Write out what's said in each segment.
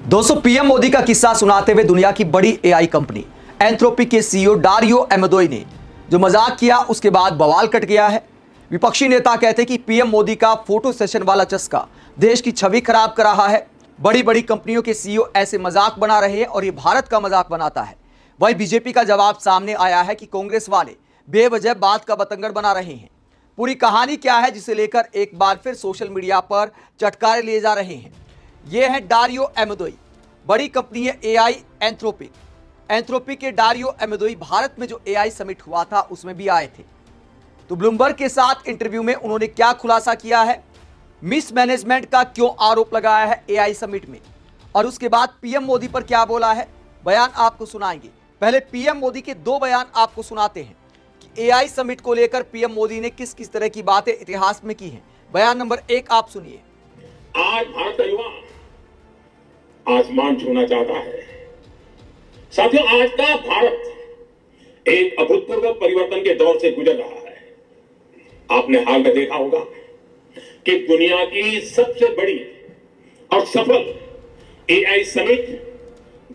दोस्तों, पीएम मोदी का किस्सा सुनाते हुए दुनिया की बड़ी एआई कंपनी एंथ्रोपिक के सीईओ डारियो अमोदोई ने जो मजाक किया उसके बाद बवाल कट गया है। विपक्षी नेता कहते हैं कि पीएम मोदी का फोटो सेशन वाला चस्का देश की छवि खराब कर रहा है। बड़ी बड़ी कंपनियों के सीईओ ऐसे मजाक बना रहे हैं और ये भारत का मजाक बनाता है। वही बीजेपी का जवाब सामने आया है कि कांग्रेस वाले बेवजह बात का बतंगड़ बना रहे हैं। पूरी कहानी क्या है, जिसे लेकर एक बार फिर सोशल मीडिया पर चटकारे लिए जा रहे हैं। ये है डारियो अमोदोई, बड़ी कंपनी है एआई एंथ्रोपिक। एंथ्रोपिक के डारियो अमोदोई भारत में जो एआई समिट हुआ था उसमें भी आए थे। तो ब्लूमबर्ग के साथ इंटरव्यू में उन्होंने क्या खुलासा किया है, मिसमैनेजमेंट का क्यों आरोप लगाया है एआई समिट में, और उसके बाद पीएम मोदी पर क्या बोला है, बयान आपको सुनाएंगे। पहले पीएम मोदी के दो बयान आपको सुनाते हैं कि एआई समिट को लेकर पीएम मोदी ने किस किस तरह की बातें इतिहास में की हैं। बयान नंबर 1 आप सुनिए। आज भारत का युवा आसमान छूना चाहता है। साथियों, आज का भारत एक अभूतपूर्व परिवर्तन के दौर से गुजर रहा है। आपने हाल में देखा होगा कि दुनिया की सबसे बड़ी और सफल एआई समिट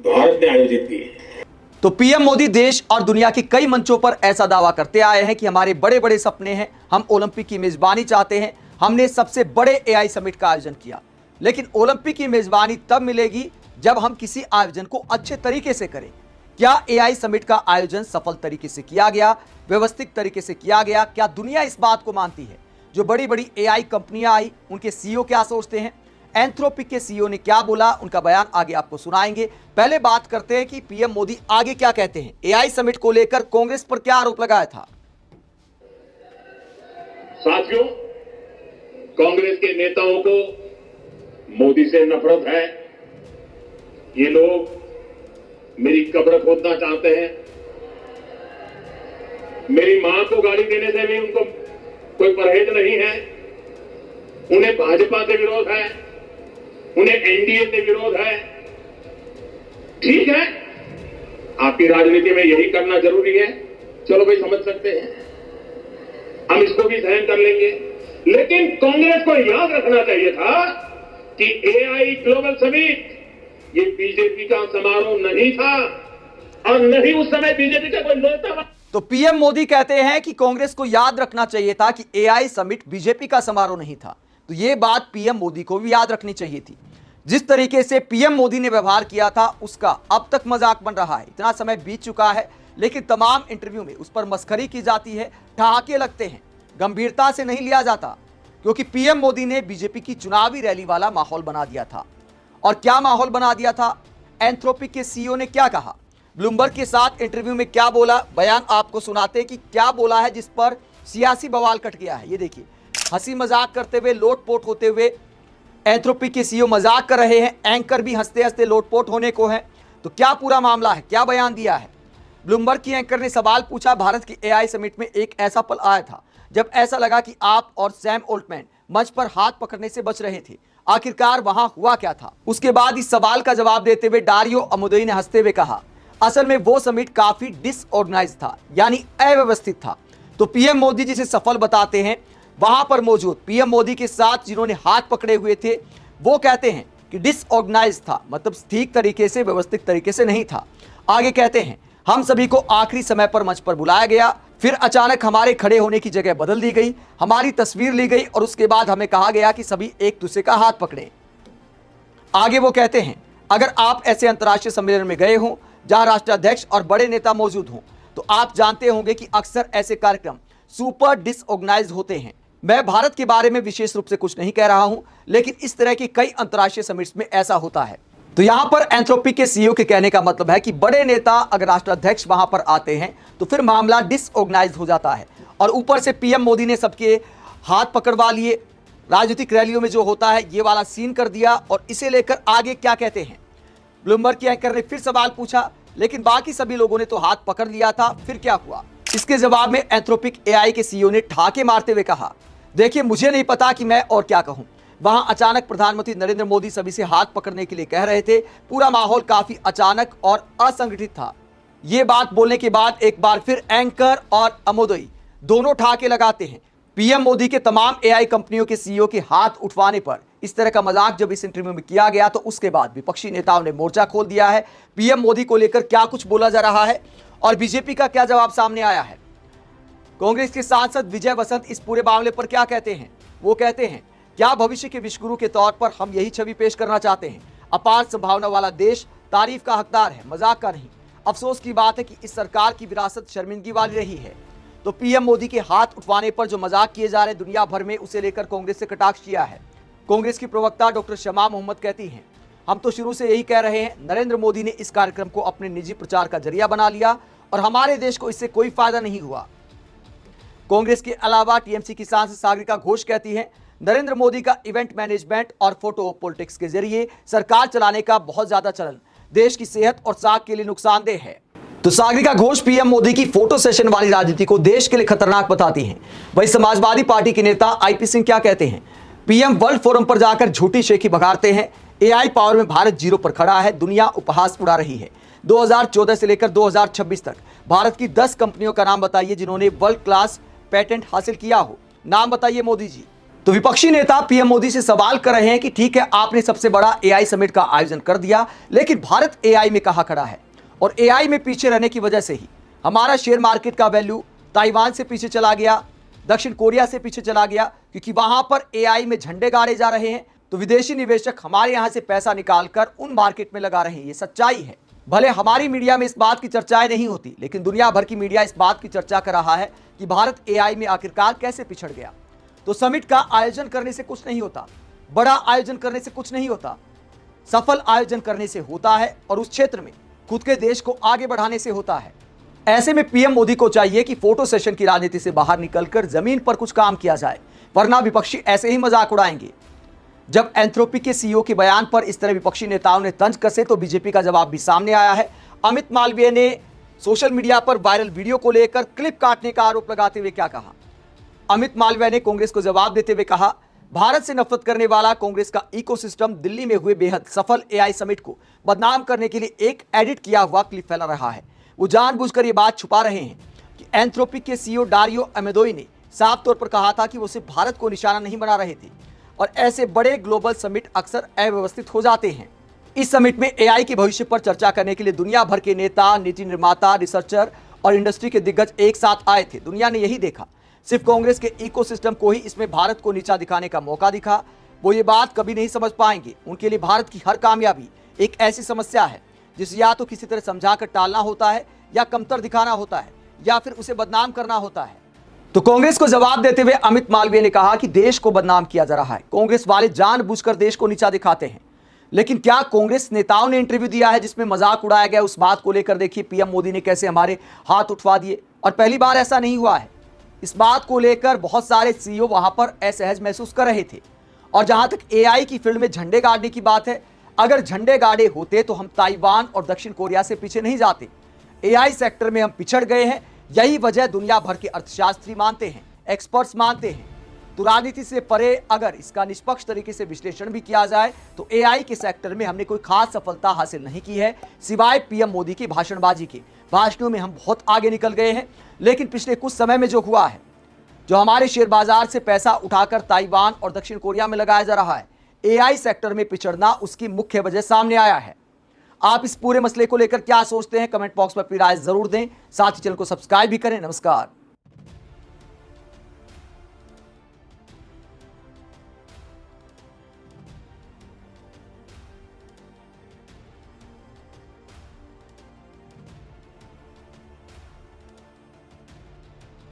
भारत ने आयोजित की है। तो पीएम मोदी देश और दुनिया के कई मंचों पर ऐसा दावा करते आए हैं कि हमारे बड़े बड़े सपने हैं, हम ओलंपिक की मेजबानी चाहते हैं, हमने सबसे बड़े एआई समिट का आयोजन किया। लेकिन ओलंपिक की मेजबानी तब मिलेगी जब हम किसी आयोजन को अच्छे तरीके से करें। क्या एआई समिट का आयोजन सफल तरीके से किया गया, व्यवस्थित तरीके से किया गया? क्या दुनिया इस बात को मानती है? जो बड़ी बड़ी एआई कंपनियां आई उनके सीईओ क्या सोचते हैं? एंथ्रोपिक के सीईओ ने क्या बोला, उनका बयान आगे आपको सुनाएंगे। पहले बात करते हैं कि पीएम मोदी आगे क्या कहते हैं। एआई समिट को लेकर कांग्रेस पर क्या आरोप लगाया था? साथियों, कांग्रेस के नेताओं को मोदी से नफरत है। ये लोग मेरी कब्र खोदना चाहते हैं। मेरी मां को गाली देने से भी उनको कोई परहेज नहीं है। उन्हें भाजपा से विरोध है, उन्हें एनडीए से विरोध है। ठीक है, आपकी राजनीति में यही करना जरूरी है, चलो भाई समझ सकते हैं, हम इसको भी सहन कर लेंगे। लेकिन कांग्रेस को याद रखना चाहिए था कि एआई ग्लोबल समिट ये बीजेपी का समारोह नहीं था और नहीं उस समय बीजेपी का कोई नेता। तो पीएम मोदी कहते हैं कि कांग्रेस को याद रखना चाहिए था कि एआई समिट बीजेपी का समारोह नहीं था। तो यह बात पीएम मोदी को भी याद रखनी चाहिए थी। जिस तरीके से पीएम मोदी ने व्यवहार किया था उसका अब तक मजाक बन रहा है। इतना समय बीत चुका है लेकिन तमाम इंटरव्यू में उस पर मस्खरी की जाती है, ठहाके लगते हैं, गंभीरता से नहीं लिया जाता, क्योंकि पीएम मोदी ने बीजेपी की चुनावी रैली वाला माहौल बना दिया था। और क्या माहौल बना दिया था? एंथ्रोपिक के सीईओ ने क्या कहा, ब्लूमबर्ग के साथ इंटरव्यू में क्या बोला, बयान आपको सुनाते हैं कि क्या बोला है जिस पर सियासी बवाल कट गया है। ये देखिए, हंसी मजाक करते हुए, लोटपोट होते हुए एंथ्रोपिक के सीईओ मजाक कर रहे हैं, एंकर भी हंसते हंसते लोटपोट होने को है। तो क्या पूरा मामला है, क्या बयान दिया है? ब्लूमबर्ग की एंकर ने सवाल पूछा, भारत की एआई समिट में एक ऐसा पल आया था जब ऐसा लगा कि आप और सैम ऑल्टमैन मंच पर हाथ पकड़ने से बच रहे थे। आखिरकार वहां हुआ क्या था? उसके बाद इस सवाल का जवाब देते हुए डारियो अमोदोई ने हंसते हुए कहा, असल में वो समिट काफी डिसऑर्गेनाइज था, यानी अव्यवस्थित था। तो पीएम मोदी जिसे सफल बताते हैं, वहां पर मौजूद पीएम मोदी के साथ जिन्होंने हाथ पकड़े हुए थे वो कहते हैं कि डिसऑर्गेनाइज था, मतलब ठीक तरीके से, व्यवस्थित तरीके से नहीं था। आगे कहते हैं, हम सभी को आखिरी समय पर मंच पर बुलाया गया, फिर अचानक हमारे खड़े होने की जगह बदल दी गई, हमारी तस्वीर ली गई और उसके बाद हमें कहा गया कि सभी एक दूसरे का हाथ पकड़े। आगे वो कहते हैं, अगर आप ऐसे अंतर्राष्ट्रीय सम्मेलन में गए हों जहां राष्ट्राध्यक्ष और बड़े नेता मौजूद हों तो आप जानते होंगे कि अक्सर ऐसे कार्यक्रम सुपर डिसऑर्गेनाइज होते हैं। मैं भारत के बारे में विशेष रूप से कुछ नहीं कह रहा हूं, लेकिन इस तरह की कई अंतर्राष्ट्रीय समिट्स में ऐसा होता है। तो यहां पर एंथ्रोपिक के सीईओ के कहने का मतलब है कि बड़े नेता अगर राष्ट्राध्यक्ष वहां पर आते हैं तो फिर मामला डिसऑर्गेनाइज हो जाता है। और ऊपर से पीएम मोदी ने सबके हाथ पकड़वा लिए, राजनीतिक रैलियों में जो होता है ये वाला सीन कर दिया। और इसे लेकर आगे क्या कहते हैं, ब्लूमबर्ग की एंकर ने फिर सवाल पूछा, लेकिन बाकी सभी लोगों ने तो हाथ पकड़ लिया था, फिर क्या हुआ? इसके जवाब में एंथ्रोपिक एआई के सीईओ ने ठहाके मारते हुए कहा, देखिए मुझे नहीं पता कि मैं और क्या कहूं। वहां अचानक प्रधानमंत्री नरेंद्र मोदी सभी से हाथ पकड़ने के लिए कह रहे थे। पूरा माहौल काफी अचानक और असंगठित था। यह बात बोलने के बाद एक बार फिर एंकर और अमोदोई दोनों ठहाके लगाते हैं। पीएम मोदी के तमाम एआई कंपनियों के सीईओ के हाथ उठवाने पर इस तरह का मजाक जब इस इंटरव्यू में किया गया तो उसके बाद विपक्षी नेताओं ने मोर्चा खोल दिया है। पीएम मोदी को लेकर क्या कुछ बोला जा रहा है और बीजेपी का क्या जवाब सामने आया है। कांग्रेस के सांसद विजय वसंत इस पूरे मामले पर क्या कहते हैं। वो कहते हैं, क्या भविष्य के विश्वगुरु के तौर पर हम यही छवि पेश करना चाहते हैं। अपार संभावना वाला देश तारीफ का हकदार है, मजाक का नहीं। अफसोस की बात है कि इस सरकार की विरासत शर्मिंदगी वाली रही है। तो पीएम मोदी के हाथ उठवाने पर जो मजाक किए जा रहे दुनिया भर में, उसे लेकर कांग्रेस से कटाक्ष किया है। कांग्रेस की प्रवक्ता डॉक्टर शमा मोहम्मद कहती हैं, हम तो शुरू से यही कह रहे हैं, नरेंद्र मोदी ने इस कार्यक्रम को अपने निजी प्रचार का जरिया बना लिया और हमारे देश को इससे कोई फायदा नहीं हुआ। कांग्रेस के अलावा टीएमसी की सांसद सागरिका घोष कहती हैं, नरेंद्र मोदी का इवेंट मैनेजमेंट और फोटो पॉलिटिक्स के जरिए सरकार चलाने का बहुत ज्यादा चलन देश की सेहत और साख के लिए नुकसानदेह है। तो सागरिका घोष पीएम मोदी की फोटो सेशन वाली राजनीति को देश के लिए खतरनाक बताती हैं। वहीं समाजवादी पार्टी के नेता आईपी सिंह क्या कहते हैं, पीएम वर्ल्ड फोरम पर जाकर झूठी शेखी भगाड़ते हैं। एआई पावर में भारत जीरो पर खड़ा है, दुनिया उपहास उड़ा रही है। 2014 से लेकर 2026 तक भारत की 10 कंपनियों का नाम बताइए जिन्होंने वर्ल्ड क्लास पेटेंट हासिल किया हो, नाम बताइए मोदी जी। तो विपक्षी नेता पीएम मोदी से सवाल कर रहे हैं कि ठीक है, आपने सबसे बड़ा एआई समिट का आयोजन कर दिया, लेकिन भारत एआई में कहां खड़ा है। और एआई में पीछे रहने की वजह से ही हमारा शेयर मार्केट का वैल्यू ताइवान से पीछे चला गया, दक्षिण कोरिया से पीछे चला गया, क्योंकि वहां पर एआई में झंडे गाड़े जा रहे हैं। तो विदेशी निवेशक हमारे यहां से पैसा निकालकर उन मार्केट में लगा रहे हैं। ये सच्चाई है। भले हमारी मीडिया में इस बात की चर्चाएं नहीं होती, लेकिन दुनिया भर की मीडिया इस बात की चर्चा कर रहा है कि भारत एआई में आखिरकार कैसे पिछड़ गया। तो समिट का आयोजन करने से कुछ नहीं होता, बड़ा आयोजन करने से कुछ नहीं होता, सफल आयोजन करने से होता है और उस क्षेत्र में खुद के देश को आगे बढ़ाने से होता है। ऐसे में पीएम मोदी को चाहिए कि फोटो सेशन की राजनीति से बाहर निकलकर जमीन पर कुछ काम किया जाए, वरना विपक्षी ऐसे ही मजाक उड़ाएंगे। जब एंथ्रोपिक के सीईओ के बयान पर इस तरह विपक्षी नेताओं ने तंज कसे तो बीजेपी का जवाब भी सामने आया है। अमित मालवीय ने सोशल मीडिया पर वायरल वीडियो को लेकर क्लिप काटने का आरोप लगाते हुए क्या कहा। अमित मालवीय ने कांग्रेस को जवाब देते हुए कहा, भारत से नफरत करने वाला कांग्रेस का इकोसिस्टम दिल्ली में हुए बेहद सफल एआई समिट को बदनाम करने के लिए एक एडिट किया हुआ क्लिप फैला रहा है। वो जानबूझकर ये बात छुपा रहे हैं कि एंथ्रोपिक के सीईओ डारियो अमेदोई ने साफ तौर पर कहा था कि वो सिर्फ भारत को निशाना नहीं बना रहे थे और ऐसे बड़े ग्लोबल समिट अक्सर अव्यवस्थित हो जाते हैं। इस समिट में एआई के भविष्य पर चर्चा करने के लिए दुनिया भर के नेता, नीति निर्माता, रिसर्चर और इंडस्ट्री के दिग्गज एक साथ आए थे। दुनिया ने यही देखा, सिर्फ कांग्रेस के इकोसिस्टम को ही इसमें भारत को नीचा दिखाने का मौका दिखा। वो ये बात कभी नहीं समझ पाएंगे। उनके लिए भारत की हर कामयाबी एक ऐसी समस्या है जिसे या तो किसी तरह समझाकर टालना होता है, या कमतर दिखाना होता है, या फिर उसे बदनाम करना होता है। तो कांग्रेस को जवाब देते हुए अमित मालवीय ने कहा कि देश को बदनाम किया जा रहा है। कांग्रेस वाले जानबूझकर देश को नीचा दिखाते हैं। लेकिन क्या कांग्रेस नेताओं ने इंटरव्यू दिया है जिसमें मजाक उड़ाया गया? उस बात को लेकर देखिए पीएम मोदी ने कैसे हमारे हाथ उठवा दिए। और पहली बार ऐसा नहीं हुआ है। इस बात को लेकर बहुत सारे सीईओ वहां पर असहज महसूस कर रहे थे। और जहां तक एआई की फील्ड में झंडे गाड़ने की बात है, अगर झंडे गाड़े होते तो हम ताइवान और दक्षिण कोरिया से पीछे नहीं जाते। एआई सेक्टर में हम पिछड़ गए हैं, यही वजह दुनिया भर के अर्थशास्त्री मानते हैं, एक्सपर्ट्स मानते हैं। तो राजनीति से परे अगर इसका निष्पक्ष तरीके से विश्लेषण भी किया जाए तो एआई के सेक्टर में हमने कोई खास सफलता हासिल नहीं की है, सिवाय पीएम मोदी की भाषणबाजी के। भाषणों में हम बहुत आगे निकल गए हैं, लेकिन पिछले कुछ समय में जो हुआ है, जो हमारे शेयर बाजार से पैसा उठाकर ताइवान और दक्षिण कोरिया में लगाया जा रहा है, एआई सेक्टर में पिछड़ना उसकी मुख्य वजह सामने आया है। आप इस पूरे मसले को लेकर क्या सोचते हैं? कमेंट बॉक्स में अपनी राय जरूर दें। साथ ही चैनल को सब्सक्राइब भी करें। नमस्कार।